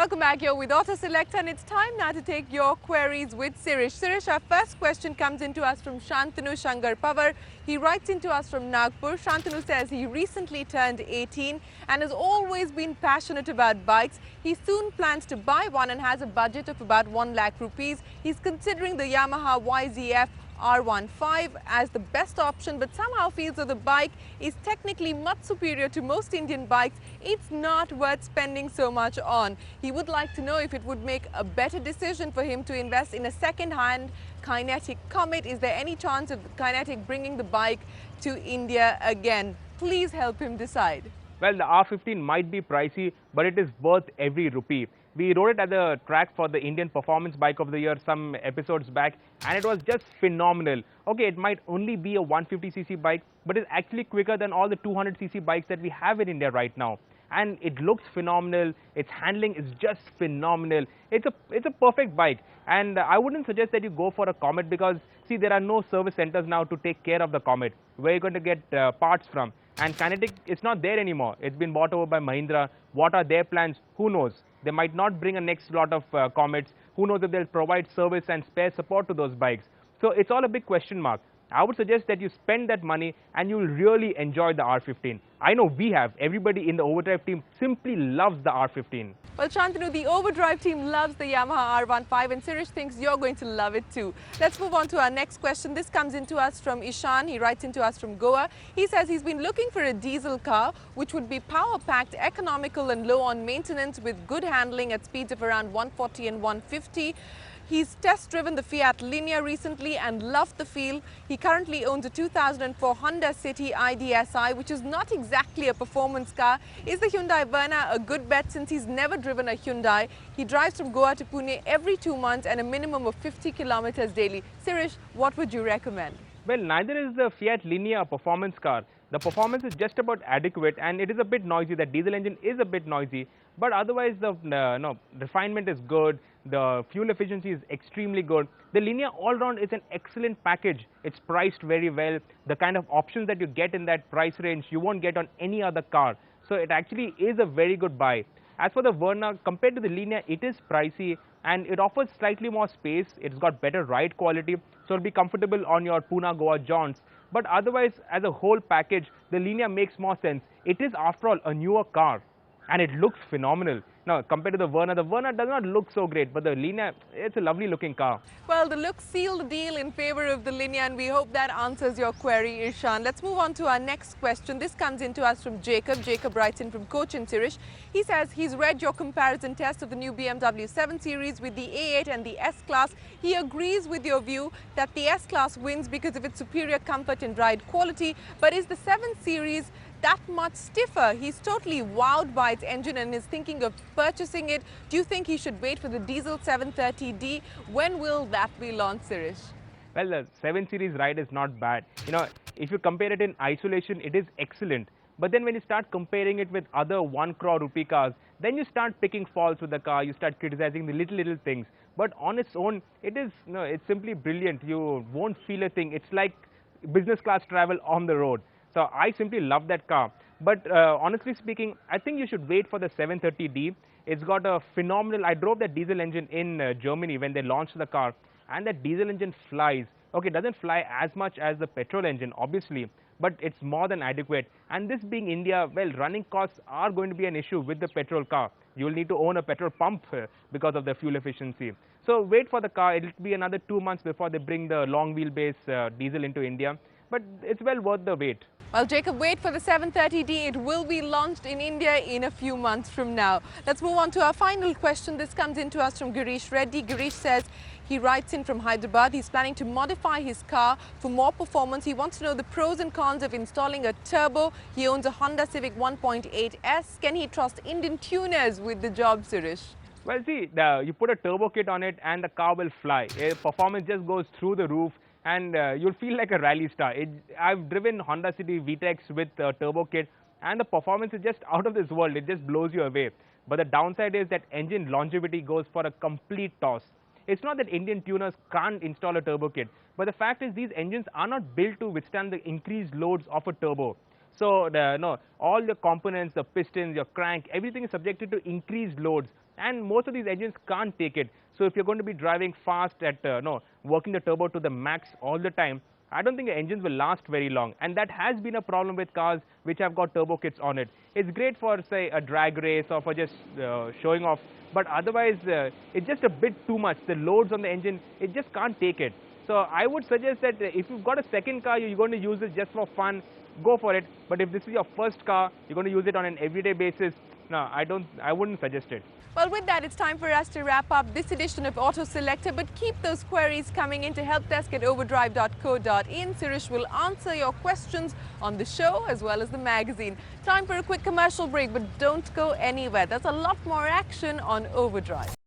Welcome back. You're with Auto Selector, and it's time now to take your queries with Sirish. Sirish, our first question comes into us from Shantanu Shankar Pawar. He writes into us from Nagpur. Shantanu says he recently turned 18 and has always been passionate about bikes. He soon plans to buy one and has a budget of about 1 lakh rupees. He's considering the Yamaha YZF R15 as the best option, but somehow feels that the bike is technically much superior to most Indian bikes. It's not worth spending so much on. He would like to know if it would make a better decision for him to invest in a second-hand Kinetic Comet. Is there any chance of Kinetic bringing the bike to India again? Please help him decide. Well, the R15 might be pricey, but it is worth every rupee. We wrote it as a track for the Indian Performance Bike of the Year some episodes back, and it was just phenomenal. Okay, it might only be a 150cc bike, but it's actually quicker than all the 200cc bikes that we have in India right now. And it looks phenomenal. Its handling is just phenomenal. It's a perfect bike, and I wouldn't suggest that you go for a Comet because, see, there are no service centers now to take care of the Comet. Where are you going to get parts from? And Kinetic, it's not there anymore. It's been bought over by Mahindra. What are their plans? Who knows? They might not bring a next lot of Comets. Who knows if they'll provide service and spare support to those bikes. So it's all a big question mark. I would suggest that you spend that money and you'll really enjoy the R15. I know we have. Everybody in the Overdrive team simply loves the R15. Well, Shantanu, the Overdrive team loves the Yamaha R15, and Sirish thinks you're going to love it too. Let's move on to our next question. This comes into us from Ishan. He writes into us from Goa. He says he's been looking for a diesel car which would be power-packed, economical and low on maintenance with good handling at speeds of around 140 and 150. He's test-driven the Fiat Linea recently and loved the feel. He currently owns a 2004 Honda City IDSI, which is not exactly a performance car. Is the Hyundai Verna a good bet since he's never driven a Hyundai? He drives from Goa to Pune every 2 months and a minimum of 50 kilometers daily. Sirish, what would you recommend? Well, neither is the Fiat Linea a performance car. The performance is just about adequate, and it is a bit noisy. The diesel engine is a bit noisy, but otherwise the refinement is good. The fuel efficiency is extremely good. The Linea all-round is an excellent package. It's priced very well. The kind of options that you get in that price range, you won't get on any other car. So it actually is a very good buy. As for the Verna, compared to the Linea, it is pricey and it offers slightly more space. It's got better ride quality, so it'll be comfortable on your Pune-Goa jaunts. But otherwise, as a whole package, the Linea makes more sense. It is, after all, a newer car, and it looks phenomenal. Now, compared to the Verna does not look so great, but the Linea, it's a lovely looking car. Well, the looks seal the deal in favor of the Linea, and we hope that answers your query, Ishan. Let's move on to our next question. This comes into us from Jacob. Jacob writes in from Cochin, Sirish. He says he's read your comparison test of the new BMW 7 Series with the A8 and the S-Class. He agrees with your view that the S-Class wins because of its superior comfort and ride quality, but is the 7 Series that much stiffer? He's totally wowed by its engine and is thinking of purchasing it. Do you think he should wait for the diesel 730D? When will that be launched, Sirish? Well, the 7 Series ride is not bad. You know, if you compare it in isolation, it is excellent. But then when you start comparing it with other 1 crore rupee cars, then you start picking faults with the car, you start criticizing the little things. But on its own, it's simply brilliant. You won't feel a thing. It's like business class travel on the road. So I simply love that car. But honestly speaking, I think you should wait for the 730D. It's got a phenomenal, I drove that diesel engine in Germany when they launched the car, and that diesel engine flies. Okay, it doesn't fly as much as the petrol engine, obviously, but it's more than adequate. And this being India, well, running costs are going to be an issue with the petrol car. You'll need to own a petrol pump because of the fuel efficiency. So wait for the car. It'll be another 2 months before they bring the long wheelbase diesel into India. But it's well worth the wait. Well, Jacob, wait for the 730D. It will be launched in India in a few months from now. Let's move on to our final question. This comes into us from Girish Reddy. Girish says he writes in from Hyderabad. He's planning to modify his car for more performance. He wants to know the pros and cons of installing a turbo. He owns a Honda Civic 1.8S. Can he trust Indian tuners with the job, Sirish? Well, see, you put a turbo kit on it and the car will fly. Performance just goes through the roof, and you'll feel like a rally star. I've driven Honda City VTECs with turbo kit, and the performance is just out of this world. It just blows you away. But the downside is that engine longevity goes for a complete toss. It's not that Indian tuners can't install a turbo kit, but the fact is these engines are not built to withstand the increased loads of a turbo. So all the components, the pistons, your crank, everything is subjected to increased loads. and most of these engines can't take it. So if you're going to be driving fast at working the turbo to the max all the time, I don't think the engines will last very long, and that has been a problem with cars which have got turbo kits on it. It's great for, say, a drag race or for just showing off, but otherwise it's just a bit too much. The loads on the engine, it just can't take it. So I would suggest that if you've got a second car, you're going to use it just for fun, go for it. But if this is your first car, you're going to use it on an everyday basis, no, I wouldn't suggest it. Well, with that, it's time for us to wrap up this edition of Auto Selector, but keep those queries coming into helpdesk@overdrive.co.in. Sirish will answer your questions on the show as well as the magazine. Time for a quick commercial break, but don't go anywhere. There's a lot more action on Overdrive.